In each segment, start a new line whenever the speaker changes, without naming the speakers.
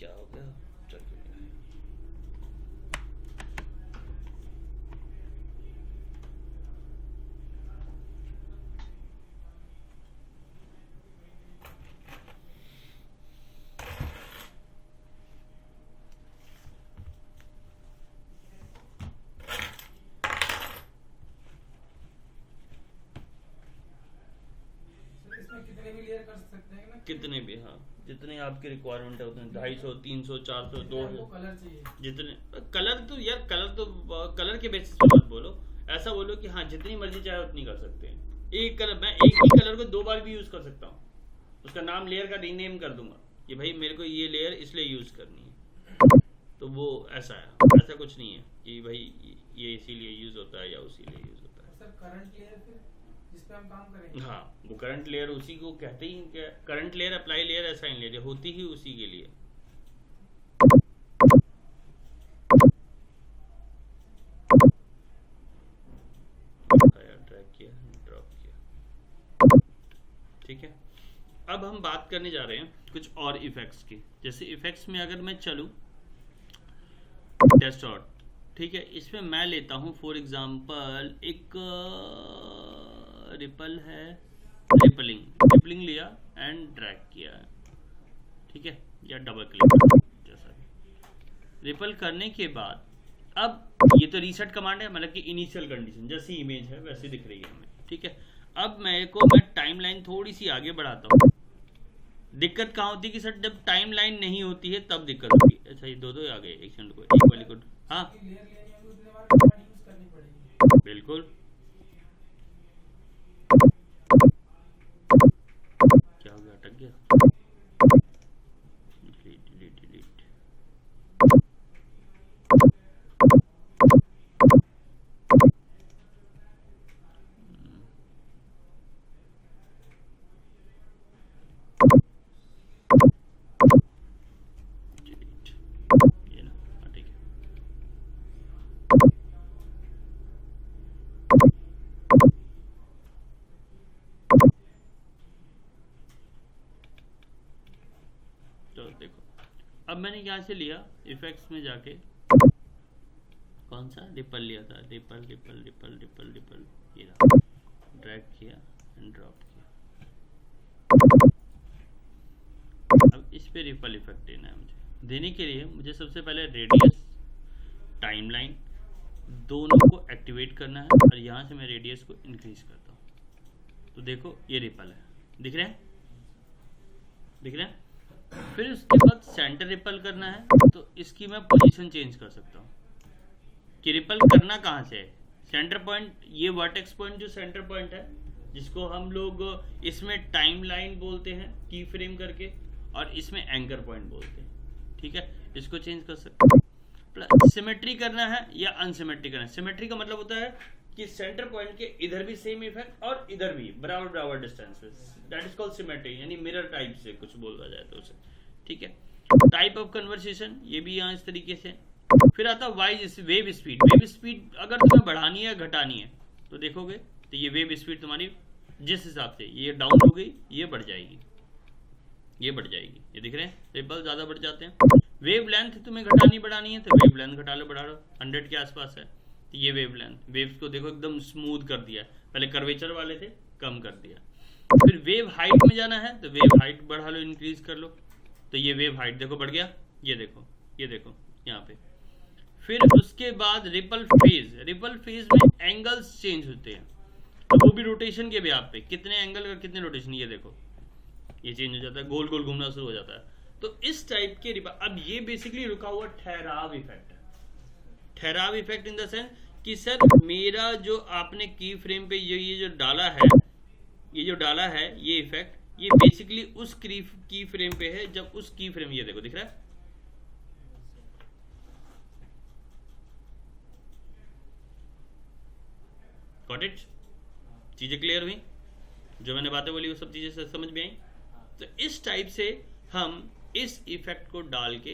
क्या हो गया, चल क्यों नहीं
इसमें कितने भी लेयर कर सकते हैं ना?
कितने भी, हाँ जितने आपकी रिक्वायरमेंट है उतने, 250, 300, 400,
हमको
200,
कलर चाहिए।
जितने कलर तो यार, कलर तो कलर के बेसिस पे मत बोलो, ऐसा बोलो कि हाँ जितनी मर्जी चाहे उतनी कर सकते हैं। एक कलर, मैं एक ही कलर को 2 बार भी यूज कर सकता हूँ, उसका नाम लेयर का रीनेम कर दूंगा कि भाई मेरे को ये लेयर इसलिए यूज करनी है। तो वो ऐसा है, ऐसा कुछ नहीं है कि भाई ये इसीलिए यूज होता है या उसीलिए यूज होता है।
सर करंट लेयर फिर जिस पे हम काम करेंगे।
हाँ, वो करंट लेयर उसी को कहते ही, क्या current layer, apply layer, assign layer होती ही उसी के लिए। ड्रैग किया, ड्रॉप किया, ठीक है। अब हम बात करने जा रहे हैं कुछ और इफेक्ट्स की। जैसे इफेक्ट्स में अगर मैं चलूं, डेस्टॉर्ट, ठीक है, इसमें मैं लेता हूं फॉर एग्जांपल एक रिपल है, रिपलिंग लिया एंड ड्रैग किया, ठीक है, या डबल क्लिक जैसा। रिपल करने के बाद अब ये तो रीसेट कमांड है, मतलब कि इनिशियल कंडीशन जैसी इमेज है वैसी दिख रही है हमें, ठीक है। अब मैं टाइमलाइन थोड़ी सी आगे बढ़ाता हूँ। दिक्कत कहाँ होती है कि सर जब टाइमलाइन नहीं होती है तब दिक्कत होती है। अच्छा ये दो आ गए, एक सेकंड को, एक वाली को, हाँ
लेयर लेनी होगी उतने बार कमांड यूज करनी पड़ेगी।
बिल्कुल। क्या हो गया, अटक गया, डिलीट डिलीट डिलीट। ये ना, हाँ ठीक है। तो देखो, अब मैंने यहाँ से लिया इफेक्ट्स में जाके, कौन सा रिपल लिया था, ripple ripple ripple ripple ripple, ये रहा, ड्रैग किया एंड ड्रॉप किया। अब इस पे रिपल इफेक्ट देना है मुझे। देने के लिए मुझे सबसे पहले रेडियस, टाइमलाइन दोनों को एक्टिवेट करना है, और यहाँ से मैं रेडियस को इंक्रीज करता हूँ। तो देखो ये रिपल है, दिख रहे हैं, दिख रहे हैं। फिर उसके बाद सेंटर रिपल करना है, तो इसकी मैं पोजीशन चेंज कर सकता हूँ कि रिपल करना कहाँ से है। सेंटर पॉइंट, ये वर्टेक्स पॉइंट जो सेंटर पॉइंट है, जिसको हम लोग इसमें टाइमलाइन बोलते हैं की फ्रेम करके, और इसमें एंकर पॉइंट बोलते हैं, ठीक है। इसको चेंज कर सकते हैं। प्लस सिमेट्री करना है या अनसिमेट्री करना है। सिमेट्री का मतलब होता है कि सेंटर पॉइंट के इधर भी सेम इफेक्ट और इधर भी बराबर बराबर डिस्टेंस पे, दैट इज कॉल्ड सिमेट्री, यानी मिरर टाइप से कुछ बोला जाए तो उसे, ठीक है। टाइप ऑफ कन्वर्सेशन, ये भी यहाँ इस तरीके से। फिर आता wise wave speed. Wave speed अगर तुम्हें बढ़ानी है घटानी है तो देखोगे, तो ये वेव स्पीड तुम्हारी जिस हिसाब से ये डाउन हो गई, ये बढ़ जाएगी, ये बढ़ जाएगी, ये दिख रहे हैं, रिपल ज्यादा बढ़ जाते हैं। वेव लेंथ तुम्हें घटानी बढ़ानी है तो वेव लेंथ घटा लो, बढ़ा लो, 100 के आसपास है तो ये वेव लेंथ, वेव्स को देखो एकदम स्मूथ कर दिया, पहले कर्वेचर वाले थे कम कर दिया। फिर वेव हाइट में जाना है तो वेव हाइट बढ़ा लो, इंक्रीज कर लो, तो ये वेव हाइट देखो बढ़ गया, ये देखो, ये देखो यहाँ पे। फिर उसके बाद रिपल फेज, रिपल फेज में एंगल्स चेंज होते हैं, तो वो भी रोटेशन के ब्याह पे, कितने एंगल और कितने रोटेशन, ये देखो ये चेंज हो जाता है, गोल गोल घूमना शुरू हो जाता है। तो इस टाइप के रिपल, अब ये बेसिकली रुका हुआ ठहराव इफेक्ट है। ठहराव इफेक्ट इन द सेंस कि सर मेरा जो आपने की फ्रेम पे ये जो डाला है, ये जो डाला है ये इफेक्ट, ये बेसिकली उस की फ्रेम पे है, जब उस की फ्रेम, ये देखो दिख रहा है, गॉट इट, चीजें क्लियर हुई, जो मैंने बातें बोली वो सब चीजें समझ में आई। तो इस टाइप से हम इस इफेक्ट को डाल के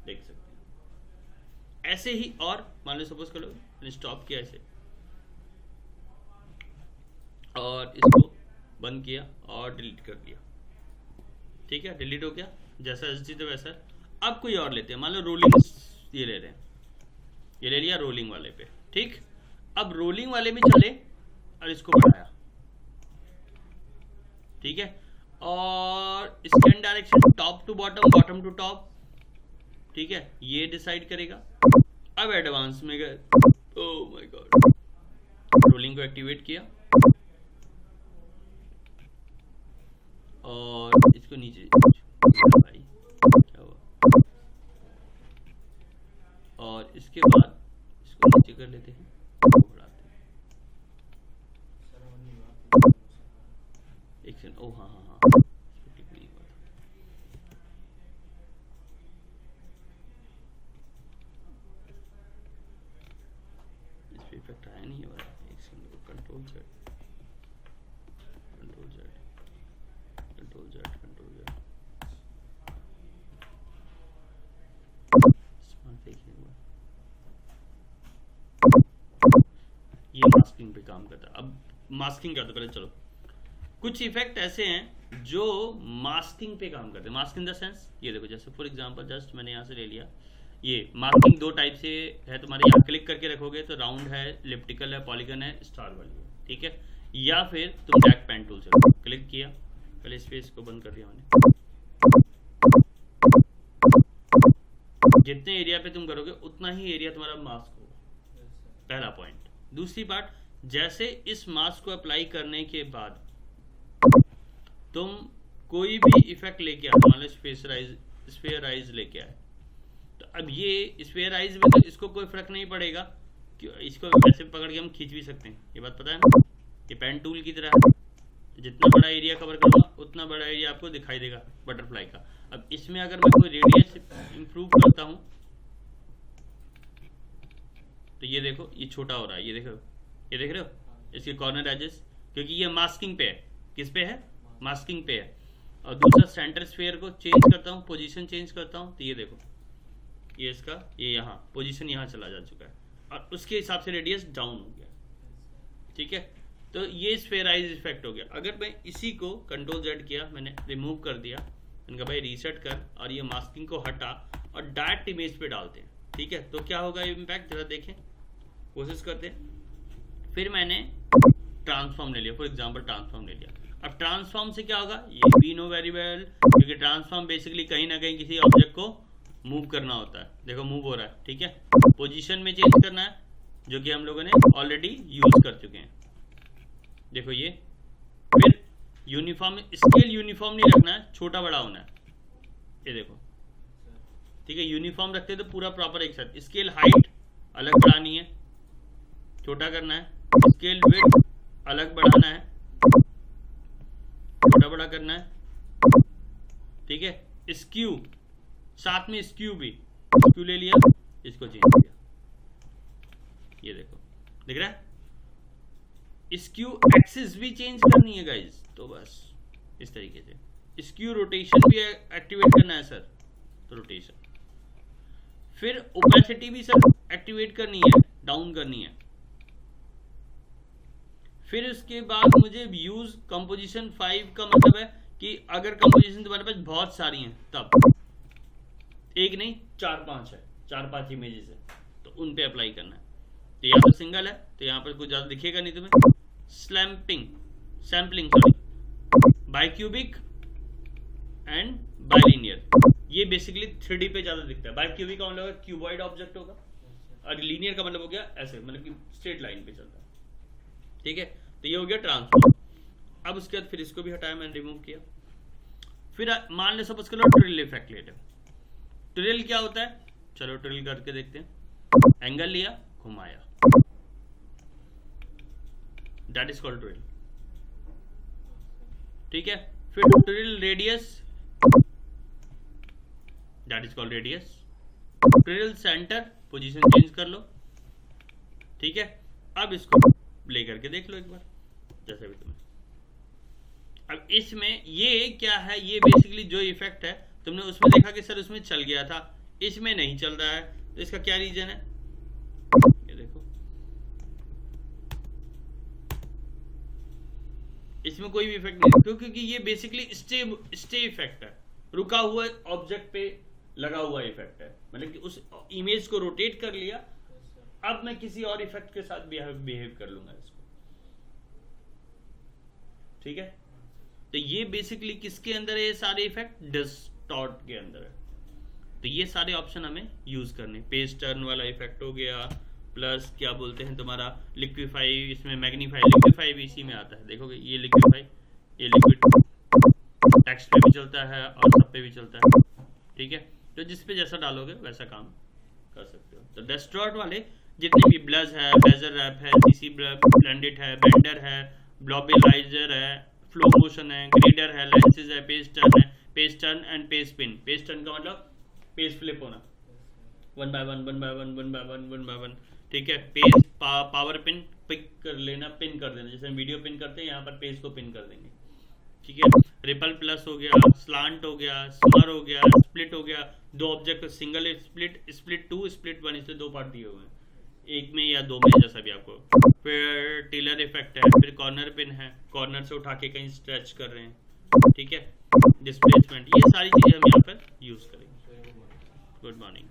देख सकते हैं। ऐसे ही और मान लो सपोज करो मैंने स्टॉप किया ऐसे और इसको बंद किया और डिलीट कर दिया, ठीक है, डिलीट हो गया, जैसा एस डी तो वैसा। अब कोई और लेते हैं, मान लो रोलिंग ये ले रहे हैं, ये ले लिया रोलिंग वाले पे, ठीक। अब रोलिंग वाले में चले और इसको बढ़ाया, ठीक है, और scan direction top to bottom, bottom to top, ठीक है, ये डिसाइड करेगा। अब एडवांस में गए, ओह माय गॉड, रोलिंग को एक्टिवेट किया और इसको नीचे भाई क्या हुआ, और इसके बाद इसको नीचे कर लेते हैं, बढ़ाते हैं, एक सेकंड, ओ हाँ हाँ हाँ, इसको टिक नहीं हुआ था। इस पे इफेक्ट आया नहीं है वाला, एक second, control Z, control Z, control Z, control Z, smart एक नहीं हुआ, ये मास्किंग पे काम करता है। अब मास्किंग करते पहले, चलो कुछ इफेक्ट ऐसे हैं जो मास्किंग पे काम करते हैं। मास्क इन द सेंस, ये देखो, जैसे फॉर एग्जांपल जस्ट मैंने यहाँ से ले लिया, ये मास्किंग दो टाइप से है तुम्हारे, यहाँ क्लिक करके रखोगे तो राउंड है, एलिप्टिकल है, पॉलीगन है, स्टार वाली है, ठीक है, या फिर तुम बैक पेन टूल से क्लिक किया, पहले स्पेस को बंद कर दिया मैंने, जितने एरिया पे तुम करोगे उतना ही एरिया तुम्हारा मास्क होगा, पहला पॉइंट। दूसरी बात, जैसे इस मास्क को अप्लाई करने के बाद तुम कोई भी इफेक्ट लेके आए, मान लो स्फेयराइज लेके आए, तो अब ये स्फेयराइज में तो इसको कोई फर्क नहीं पड़ेगा, इसको वैसे पकड़ के हम खींच भी सकते हैं, ये बात पता है ना, ये पेन टूल की तरह है, जितना बड़ा एरिया कवर करूंगा उतना बड़ा एरिया आपको दिखाई देगा बटरफ्लाई का। अब इसमें अगर मैं कोई रेडियस इंप्रूव करता हूं तो ये देखो, ये छोटा हो रहा है, ये देखो, ये देख रहे हो इसके कॉर्नर एजेस, क्योंकि ये मास्किंग पे है। किस पे है? मास्किंग पे है। और दूसरा सेंटर स्फीयर को चेंज करता हूँ, पोजीशन चेंज करता हूँ, तो ये देखो, ये इसका ये यहाँ पोजीशन यहाँ चला जा चुका है और उसके हिसाब से रेडियस डाउन हो गया, ठीक है। तो ये स्फेराइज इफेक्ट हो गया। अगर मैं इसी को कंट्रोल जेड किया, मैंने रिमूव कर दिया, मैंने कहा भाई रीसेट कर, और ये मास्किंग को हटा और डायरेक्ट इमेज पे डालते हैं, ठीक है, तो क्या होगा इम्पैक्ट, जरा देखें, कोशिश करते हैं। फिर मैंने ट्रांसफॉर्म ले लिया, फॉर एग्जांपल ट्रांसफॉर्म ले लिया। अब ट्रांसफॉर्म से क्या होगा, ये वी नो वेरी वेल, क्योंकि ट्रांसफॉर्म बेसिकली कहीं ना कहीं किसी ऑब्जेक्ट को मूव करना होता है। देखो मूव हो रहा है, ठीक है, पोजीशन में चेंज करना है, जो कि हम लोगों ने ऑलरेडी यूज कर चुके हैं। देखो ये, फिर यूनिफॉर्म, स्केल यूनिफॉर्म नहीं रखना है, छोटा बड़ा होना है, ये देखो, ठीक है, यूनिफॉर्म रखते हैं तो पूरा प्रॉपर एक साथ। स्केल हाइट अलग बढ़ानी है, छोटा करना है, स्केल विड्थ अलग बढ़ाना है, छोटा बड़ा करना है, ठीक है। स्क्यू, साथ में स्क्यू भी, स्क्यू ले लिया, इसको चेंज किया, ये देखो, दिख रहा है। स्क्यू एक्सिस भी चेंज करनी है गाइज, तो बस इस तरीके से। स्क्यू रोटेशन भी एक्टिवेट करना है सर, तो रोटेशन। फिर ओपेसिटी भी सर एक्टिवेट करनी है, डाउन करनी है। फिर उसके बाद मुझे यूज कंपोजिशन 5 का मतलब है कि अगर कंपोजिशन तुम्हारे पास बहुत सारी हैं, तब एक नहीं 4-5 है, 4-5 इमेजेस है, तो उन पे अप्लाई करना है। तो यहाँ पर सिंगल है तो यहाँ पर कुछ ज्यादा दिखेगा नहीं तुम्हें। सैम्पलिंग सॉरी, बाइक्यूबिक एंड बाइलिनियर, ये बेसिकली 3D पे ज्यादा दिखता है। बाइक्यूबिक का मतलब क्यूबॉइड ऑब्जेक्ट होगा, और लीनियर का मतलब हो गया ऐसे, मतलब कि स्ट्रेट लाइन पे चलता है, ठीक है। तो ये हो गया ट्रांसफॉर्म। अब उसके बाद फिर इसको भी हटाया, मैंने रिमूव किया। फिर मान लो सपोज कर लो ट्रिल इफेक्ट लेते हैं। ट्रिल क्या होता है, चलो ट्रिल करके देखते हैं। एंगल लिया, घुमाया, दैट इज कॉल्ड ट्रिल, ठीक है। फिर trial radius, that is called radius. Trial centre, position change कर लो, ठीक है। अब इसको प्ले करके देख लो एक बार, जैसे भी तुम्हें। अब इसमें ये क्या है, ये बेसिकली जो इफेक्ट है तुमने उसमें देखा कि सर उसमें चल गया था, इसमें नहीं चल रहा है, तो इसका क्या रीजन है, ये देखो, इसमें कोई भी इफेक्ट नहीं, क्योंकि ये बेसिकली स्टे इफेक्ट है, रुका हुआ ऑब्जेक्ट पे लगा हुआ इफेक्ट है, मतलब कि उस इमेज को रोटेट कर लिया, अब मैं किसी और इफेक्ट के साथ बिहेव कर लूंगा इसको। ठीक है, तो ये बेसिकली किसके अंदर है, ये सारे इफेक्ट डिस्टॉर्ट के अंदर है। तो ये सारे ऑप्शन हमें यूज करने, पेज टर्न वाला इफेक्ट हो गया, प्लस क्या बोलते हैं तुम्हारा लिक्विफाई, इसमें मैग्नीफाई, लिक्विफाई भी इसी में आता है, देखोगे ये लिक्विफाई, ये लिक्विड टेक्स्ट पे भी चलता है और सब पे भी चलता है। ठीक है, तो जिस पे जैसा डालोगे वैसा काम कर सकते हो। तो डिस्टॉर्ट वाले जितने भी ब्लज है, बेजर रैप है, सीसी ब्लेंडेड है, बेंडर है, ब्लॉबिलाइजर है, फ्लो मोशन है, ग्रेडर है, लेंसेज है, पेज टर्न है, page turn and page pin. Page turn का मतलब पेज फ्लिप होना, one by one one by one one by one one by one. ठीक है, पेज पावर पिन पिक कर लेना, पिन कर देना, जैसे हम वीडियो पिन करते हैं यहाँ पर पेज को पिन कर देंगे। ठीक है, रिपल प्लस हो गया, स्लांट हो गया, स्मर हो गया, स्प्लिट हो गया, दो object single split, split 2, split 1, इसलिए दो पार्ट दिए हुए हैं, एक में या दो में जैसा भी आपको। फिर टिलर इफेक्ट है, फिर कॉर्नर पिन है, कॉर्नर से उठा के कहीं स्ट्रेच कर रहे हैं। ठीक है, डिस्प्लेसमेंट, ये सारी चीजें हम यहाँ पर यूज करेंगे। Good morning.